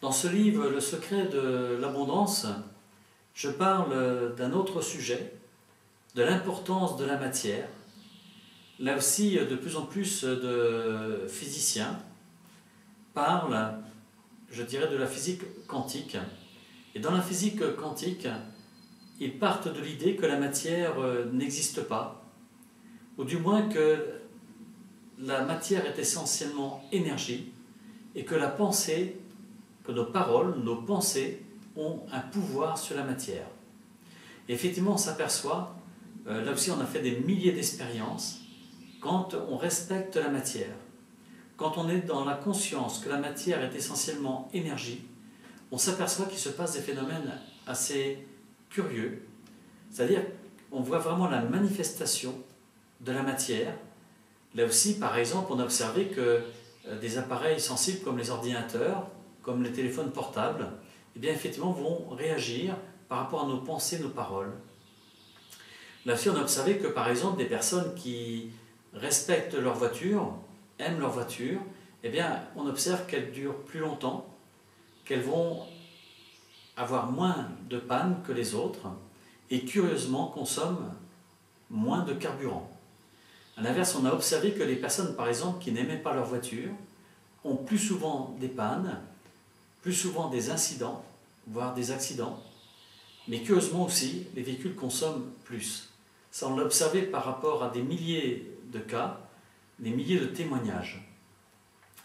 Dans ce livre, Le secret de l'abondance, je parle d'un autre sujet, de l'importance de la matière. Là aussi, de plus en plus de physiciens parlent, je dirais, de la physique quantique. Et dans la physique quantique, ils partent de l'idée que la matière n'existe pas, ou du moins que la matière est essentiellement énergie, et que la pensée, que nos paroles, nos pensées ont un pouvoir sur la matière. Et effectivement, on s'aperçoit, là aussi on a fait des milliers d'expériences, quand on respecte la matière, quand on est dans la conscience que la matière est essentiellement énergie, on s'aperçoit qu'il se passe des phénomènes assez curieux, c'est-à-dire qu'on voit vraiment la manifestation de la matière. Là aussi, par exemple, on a observé que des appareils sensibles comme les ordinateurs, comme les téléphones portables, eh bien, effectivement, vont réagir par rapport à nos pensées, nos paroles. Là aussi, on a observé que, par exemple, des personnes qui respectent leur voiture, aiment leur voiture, eh bien, on observe qu'elles durent plus longtemps, qu'elles vont avoir moins de panne que les autres, et curieusement consomment moins de carburant. À l'inverse, on a observé que les personnes, par exemple, qui n'aimaient pas leur voiture, ont plus souvent des pannes, plus souvent des incidents, voire des accidents, mais curieusement aussi, les véhicules consomment plus. Ça, on l'a observé par rapport à des milliers de cas, des milliers de témoignages.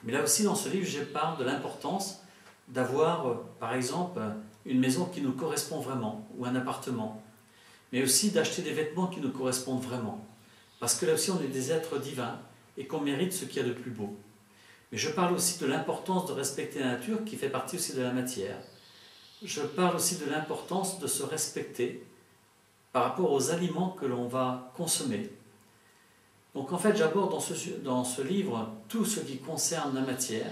Mais là aussi, dans ce livre, je parle de l'importance d'avoir, par exemple, une maison qui nous correspond vraiment, ou un appartement, mais aussi d'acheter des vêtements qui nous correspondent vraiment. Parce que là aussi, on est des êtres divins et qu'on mérite ce qu'il y a de plus beau. Mais je parle aussi de l'importance de respecter la nature, qui fait partie aussi de la matière. Je parle aussi de l'importance de se respecter par rapport aux aliments que l'on va consommer. Donc en fait, j'aborde dans ce livre tout ce qui concerne la matière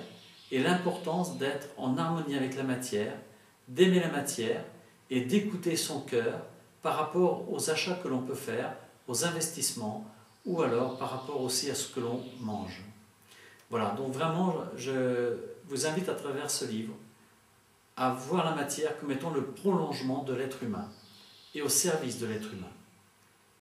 et l'importance d'être en harmonie avec la matière, d'aimer la matière et d'écouter son cœur par rapport aux achats que l'on peut faire, aux investissements, ou alors par rapport aussi à ce que l'on mange. Voilà, donc vraiment, je vous invite à travers ce livre à voir la matière comme étant le prolongement de l'être humain et au service de l'être humain.